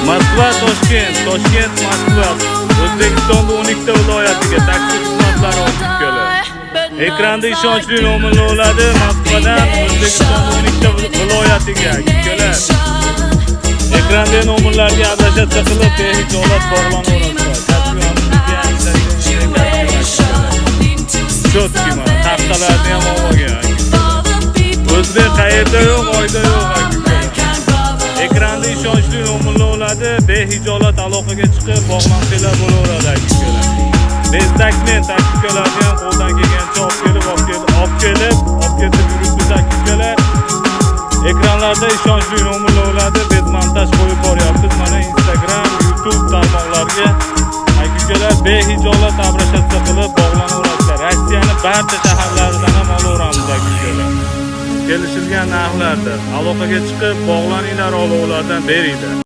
Moskva, Toshkent, Toshkent, Moskva. O'zbekistonning 12 ta viloyatiga taksi xizmatlari olib keladi. Ekranda ishonchli nomerlar bo'ladi. Moskvadan O'zbekistonning 12 ta viloyatiga keladi. Ekranda nomerlarga adashcha qilib, behijolat bog'lanaveradi. Chotki mana haftalarni ham olgan. O'zbek qayerda yo'q, oyda yo'q. Ekranda ishonchli nomerlar bo'ladi. Behijolat aloqaga chiqib, bog'lanishlar bo'laveradi. Beztakni taksikalarni ham qo'ldan kelgancha olib kelib yuribmiz taksikalar. Ekranlarda ishonchli nomerlar bo'ladi. Bezmontaj qo'yib boryapmiz. Mana Instagram, YouTube tarmoqlariga taksikalar behijolat abrashatsiya qilib bog'lanaveradi. Rossiyaning barcha shaharlaridan ham olaveramiz taksikalar. Kelishilgan narxlarda aloqaga chiqib, bog'laninglar, olovlardan beringlar.